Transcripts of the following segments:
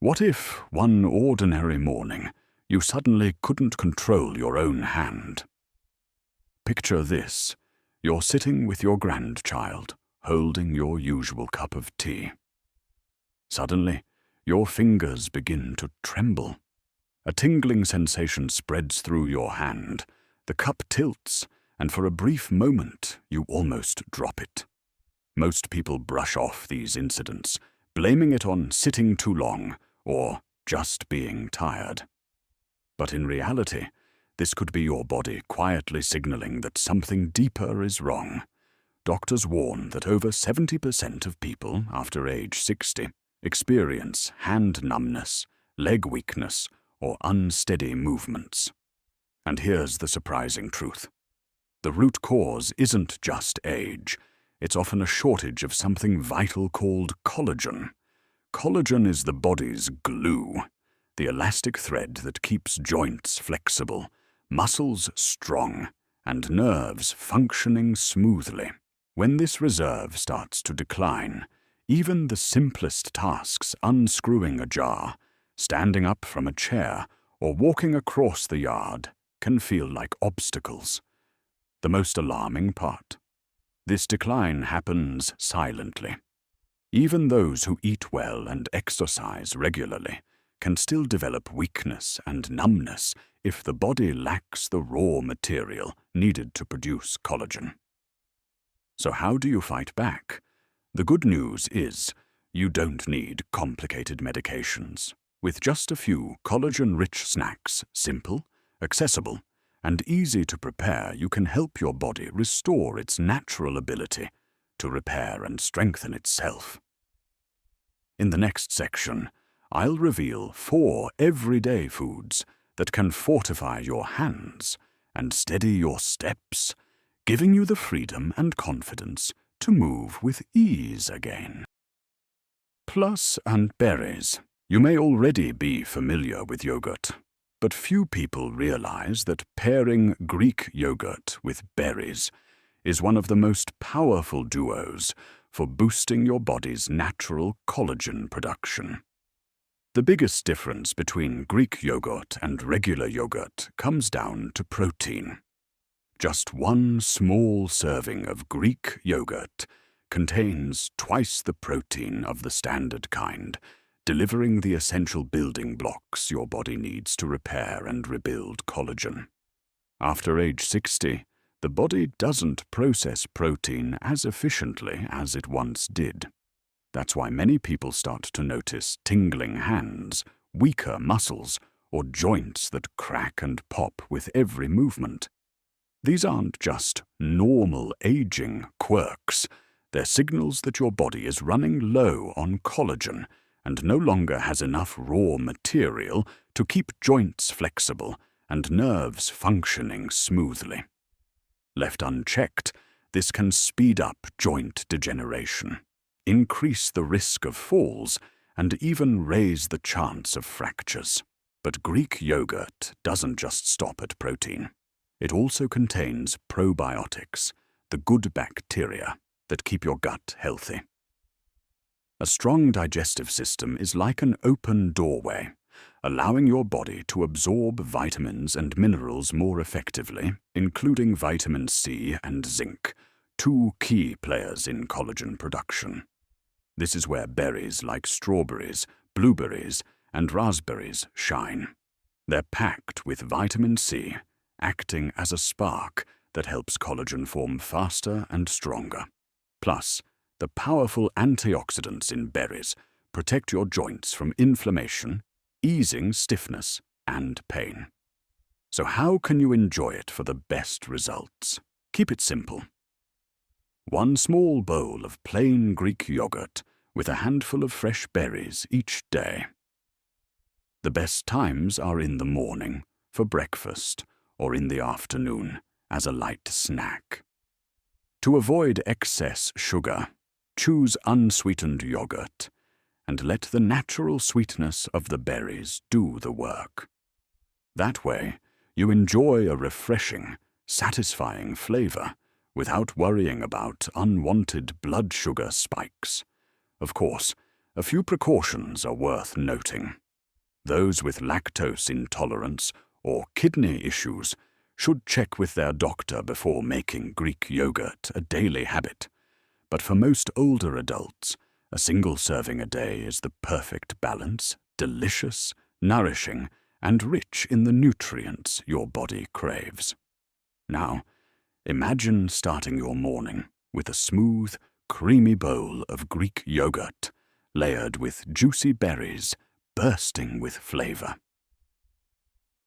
What if, one ordinary morning, you suddenly couldn't control your own hand? Picture this. You're sitting with your grandchild, holding your usual cup of tea. Suddenly, your fingers begin to tremble. A tingling sensation spreads through your hand. The cup tilts, and for a brief moment, you almost drop it. Most people brush off these incidents, blaming it on sitting too long or just being tired. But in reality, this could be your body quietly signaling that something deeper is wrong. Doctors warn that over 70% of people after age 60 experience hand numbness, leg weakness, or unsteady movements. And here's the surprising truth. The root cause isn't just age. It's often a shortage of something vital called collagen. Collagen is the body's glue, the elastic thread that keeps joints flexible, muscles strong, and nerves functioning smoothly. When this reserve starts to decline, even the simplest tasks, unscrewing a jar, standing up from a chair, or walking across the yard, can feel like obstacles. The most alarming part: this decline happens silently. Even those who eat well and exercise regularly can still develop weakness and numbness if the body lacks the raw material needed to produce collagen. So how do you fight back? The good news is you don't need complicated medications. With just a few collagen-rich snacks, simple, accessible, and easy to prepare, you can help your body restore its natural ability to repair and strengthen itself. In the next section, I'll reveal 4 everyday foods that can fortify your hands and steady your steps, giving you the freedom and confidence to move with ease again. Plus and berries. You may already be familiar with yogurt, but few people realize that pairing Greek yogurt with berries is one of the most powerful duos for boosting your body's natural collagen production. The biggest difference between Greek yogurt and regular yogurt comes down to protein. Just one small serving of Greek yogurt contains twice the protein of the standard kind, delivering the essential building blocks your body needs to repair and rebuild collagen. After age 60, the body doesn't process protein as efficiently as it once did. That's why many people start to notice tingling hands, weaker muscles, or joints that crack and pop with every movement. These aren't just normal aging quirks. They're signals that your body is running low on collagen and no longer has enough raw material to keep joints flexible and nerves functioning smoothly. Left unchecked, this can speed up joint degeneration, increase the risk of falls, and even raise the chance of fractures. But Greek yogurt doesn't just stop at protein. It also contains probiotics, the good bacteria that keep your gut healthy. A strong digestive system is like an open doorway, allowing your body to absorb vitamins and minerals more effectively, including vitamin C and zinc, 2 key players in collagen production. This is where berries like strawberries, blueberries, and raspberries shine. They're packed with vitamin C, acting as a spark that helps collagen form faster and stronger. Plus, the powerful antioxidants in berries protect your joints from inflammation, easing stiffness and pain. So how can you enjoy it for the best results? Keep it simple. 1 small bowl of plain Greek yogurt with a handful of fresh berries each day. The best times are in the morning, for breakfast, or in the afternoon, as a light snack. To avoid excess sugar, choose unsweetened yogurt, and let the natural sweetness of the berries do the work. That way, you enjoy a refreshing, satisfying flavor without worrying about unwanted blood sugar spikes. Of course, a few precautions are worth noting. Those with lactose intolerance or kidney issues should check with their doctor before making Greek yogurt a daily habit. But for most older adults, a single serving a day is the perfect balance, delicious, nourishing, and rich in the nutrients your body craves. Now, imagine starting your morning with a smooth, creamy bowl of Greek yogurt, layered with juicy berries, bursting with flavor.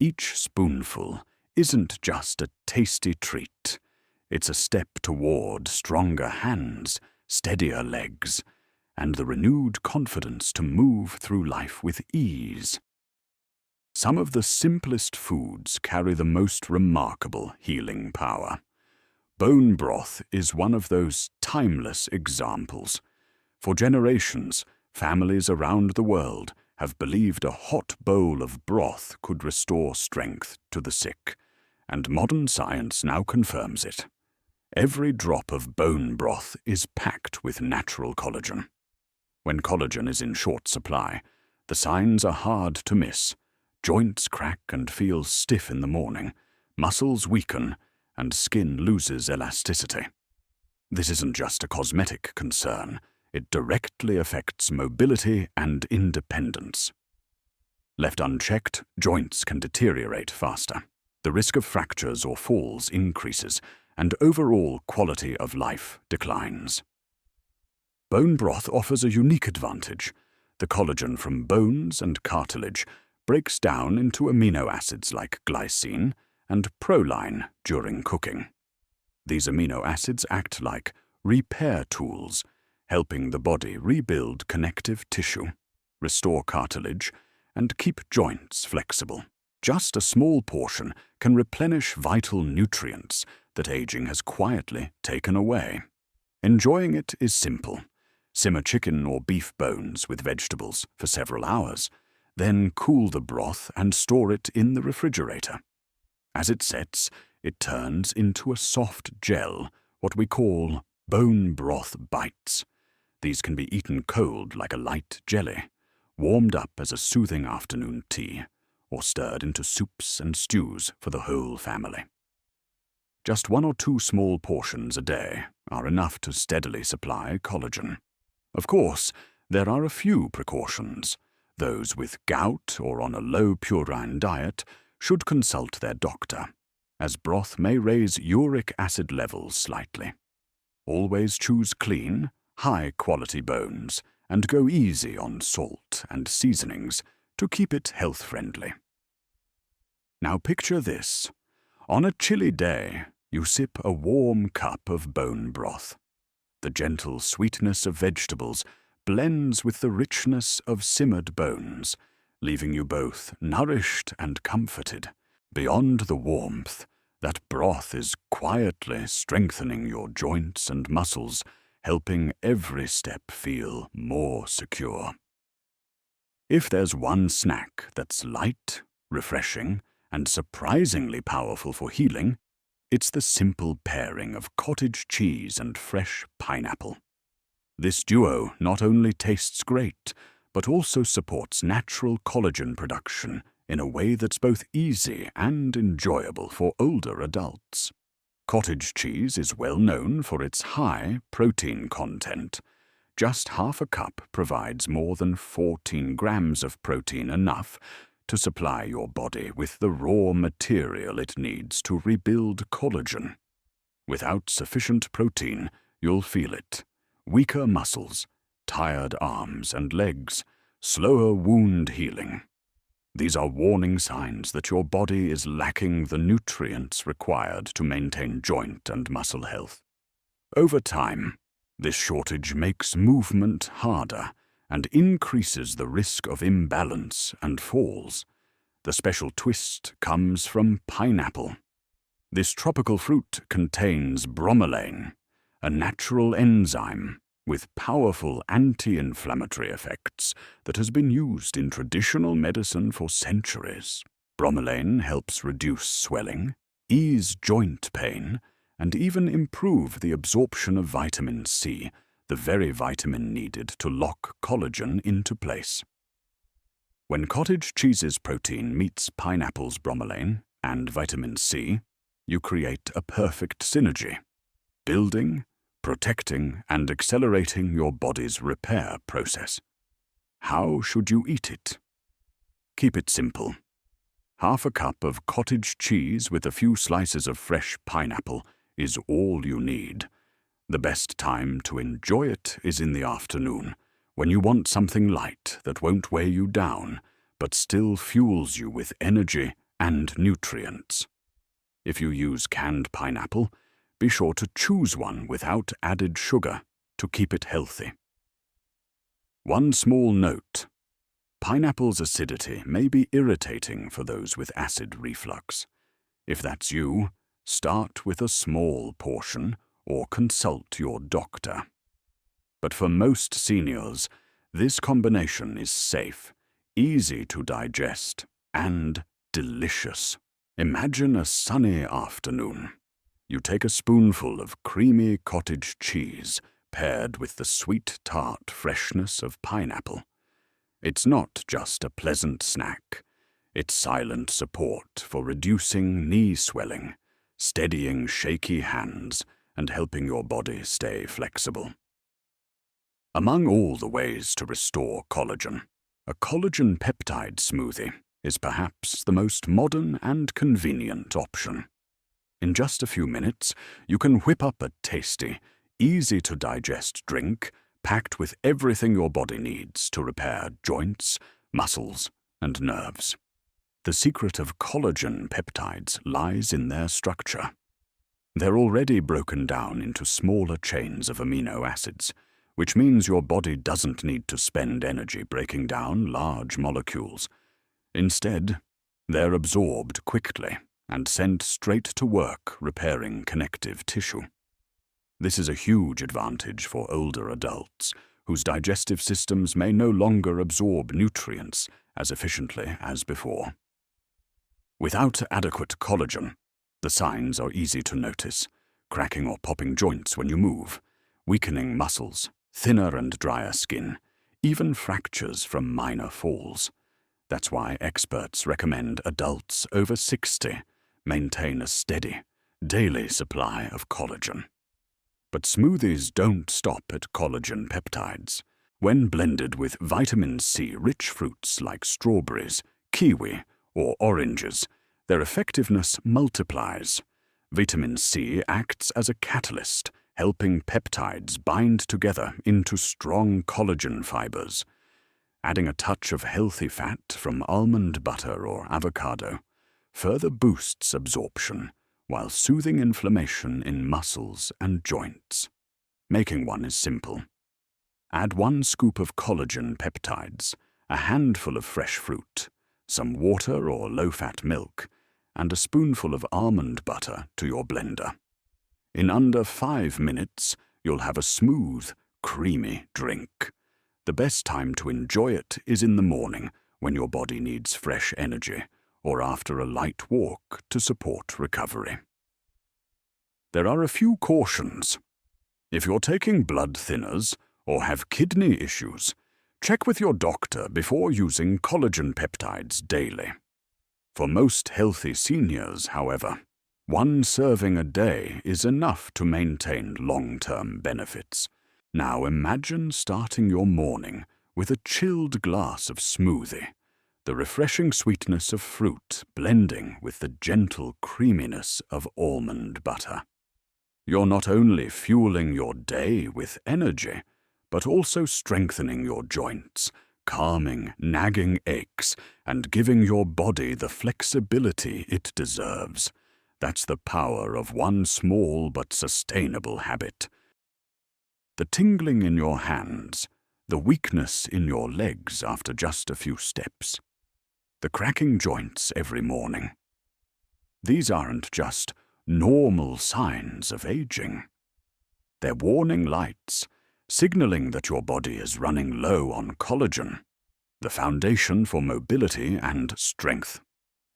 Each spoonful isn't just a tasty treat. It's a step toward stronger hands, steadier legs, and the renewed confidence to move through life with ease. Some of the simplest foods carry the most remarkable healing power. Bone broth is one of those timeless examples. For generations, families around the world have believed a hot bowl of broth could restore strength to the sick, and modern science now confirms it. Every drop of bone broth is packed with natural collagen. When collagen is in short supply, the signs are hard to miss. Joints crack and feel stiff in the morning, muscles weaken, and skin loses elasticity. This isn't just a cosmetic concern. It directly affects mobility and independence. Left unchecked, joints can deteriorate faster. The risk of fractures or falls increases, and overall quality of life declines. Bone broth offers a unique advantage. The collagen from bones and cartilage breaks down into amino acids like glycine and proline during cooking. These amino acids act like repair tools, helping the body rebuild connective tissue, restore cartilage, and keep joints flexible. Just a small portion can replenish vital nutrients that aging has quietly taken away. Enjoying it is simple. Simmer chicken or beef bones with vegetables for several hours, then cool the broth and store it in the refrigerator. As it sets, it turns into a soft gel, what we call bone broth bites. These can be eaten cold like a light jelly, warmed up as a soothing afternoon tea, or stirred into soups and stews for the whole family. Just 1 or 2 small portions a day are enough to steadily supply collagen. Of course, there are a few precautions. Those with gout or on a low purine diet should consult their doctor, as broth may raise uric acid levels slightly. Always choose clean, high-quality bones and go easy on salt and seasonings to keep it health-friendly. Now picture this. On a chilly day, you sip a warm cup of bone broth. The gentle sweetness of vegetables blends with the richness of simmered bones, leaving you both nourished and comforted. Beyond the warmth, that broth is quietly strengthening your joints and muscles, helping every step feel more secure. If there's one snack that's light, refreshing, and surprisingly powerful for healing, it's the simple pairing of cottage cheese and fresh pineapple. This duo not only tastes great, but also supports natural collagen production in a way that's both easy and enjoyable for older adults. Cottage cheese is well known for its high protein content. Just half a cup provides more than 14 grams of protein, enough to supply your body with the raw material it needs to rebuild collagen. Without sufficient protein, you'll feel it. Weaker muscles, tired arms and legs, slower wound healing. These are warning signs that your body is lacking the nutrients required to maintain joint and muscle health. Over time, this shortage makes movement harder and increases the risk of imbalance and falls. The special twist comes from pineapple. This tropical fruit contains bromelain, a natural enzyme with powerful anti-inflammatory effects that has been used in traditional medicine for centuries. Bromelain helps reduce swelling, ease joint pain, and even improve the absorption of vitamin C, the very vitamin needed to lock collagen into place. When cottage cheese's protein meets pineapple's bromelain and vitamin C, you create a perfect synergy, building, protecting, and accelerating your body's repair process. How should you eat it? Keep it simple. Half a cup of cottage cheese with a few slices of fresh pineapple is all you need. The best time to enjoy it is in the afternoon, when you want something light that won't weigh you down, but still fuels you with energy and nutrients. If you use canned pineapple, be sure to choose one without added sugar to keep it healthy. One small note: pineapple's acidity may be irritating for those with acid reflux. If that's you, start with a small portion or consult your doctor. But for most seniors, this combination is safe, easy to digest, and delicious. Imagine a sunny afternoon. You take a spoonful of creamy cottage cheese paired with the sweet tart freshness of pineapple. It's not just a pleasant snack. It's silent support for reducing knee swelling, steadying shaky hands, and helping your body stay flexible. Among all the ways to restore collagen, a collagen peptide smoothie is perhaps the most modern and convenient option. In just a few minutes, you can whip up a tasty, easy-to-digest drink packed with everything your body needs to repair joints, muscles, and nerves. The secret of collagen peptides lies in their structure. They're already broken down into smaller chains of amino acids, which means your body doesn't need to spend energy breaking down large molecules. Instead, they're absorbed quickly and sent straight to work repairing connective tissue. This is a huge advantage for older adults, whose digestive systems may no longer absorb nutrients as efficiently as before. Without adequate collagen, the signs are easy to notice: cracking or popping joints when you move, weakening muscles, thinner and drier skin, even fractures from minor falls. That's why experts recommend adults over 60 maintain a steady, daily supply of collagen. But smoothies don't stop at collagen peptides. When blended with vitamin C-rich fruits like strawberries, kiwi, or oranges, their effectiveness multiplies. Vitamin C acts as a catalyst, helping peptides bind together into strong collagen fibers. Adding a touch of healthy fat from almond butter or avocado further boosts absorption, while soothing inflammation in muscles and joints. Making one is simple. Add 1 scoop of collagen peptides, a handful of fresh fruit, some water or low-fat milk, and a spoonful of almond butter to your blender. In under 5 minutes, you'll have a smooth, creamy drink. The best time to enjoy it is in the morning, when your body needs fresh energy, or after a light walk to support recovery. There are a few cautions. If you're taking blood thinners or have kidney issues, check with your doctor before using collagen peptides daily. For most healthy seniors, however, 1 serving a day is enough to maintain long-term benefits. Now imagine starting your morning with a chilled glass of smoothie, the refreshing sweetness of fruit blending with the gentle creaminess of almond butter. You're not only fueling your day with energy, but also strengthening your joints, calming nagging aches, and giving your body the flexibility it deserves. That's the power of one small but sustainable habit. The tingling in your hands, the weakness in your legs after just a few steps, the cracking joints every morning. These aren't just normal signs of aging. They're warning lights, signaling that your body is running low on collagen, the foundation for mobility and strength.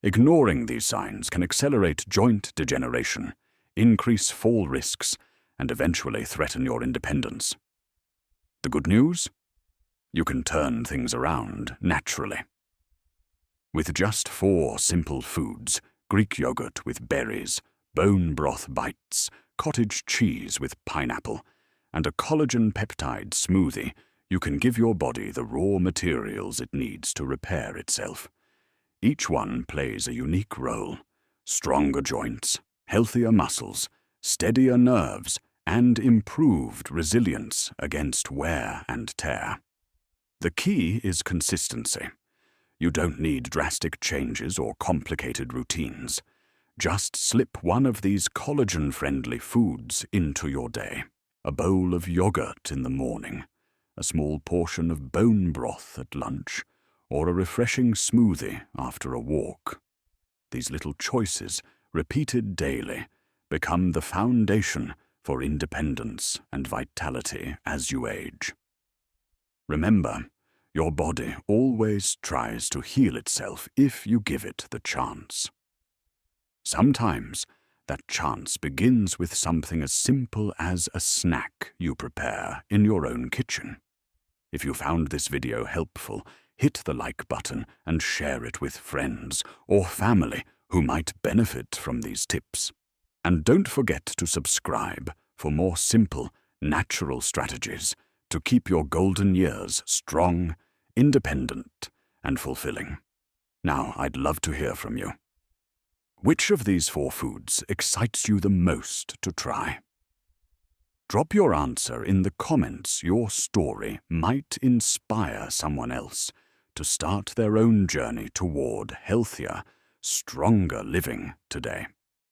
Ignoring these signs can accelerate joint degeneration, increase fall risks, and eventually threaten your independence. The good news? You can turn things around naturally. With just 4 simple foods, Greek yogurt with berries, bone broth bites, cottage cheese with pineapple, and a collagen peptide smoothie, you can give your body the raw materials it needs to repair itself. Each one plays a unique role: stronger joints, healthier muscles, steadier nerves, and improved resilience against wear and tear. The key is consistency. You don't need drastic changes or complicated routines. Just slip one of these collagen-friendly foods into your day. A bowl of yogurt in the morning, a small portion of bone broth at lunch, or a refreshing smoothie after a walk. These little choices, repeated daily, become the foundation for independence and vitality as you age. Remember, your body always tries to heal itself if you give it the chance. Sometimes that chance begins with something as simple as a snack you prepare in your own kitchen. If you found this video helpful, hit the like button and share it with friends or family who might benefit from these tips. And don't forget to subscribe for more simple, natural strategies to keep your golden years strong, independent, and fulfilling. Now, I'd love to hear from you. Which of these 4 foods excites you the most to try? Drop your answer in the comments. Your story might inspire someone else to start their own journey toward healthier, stronger living today.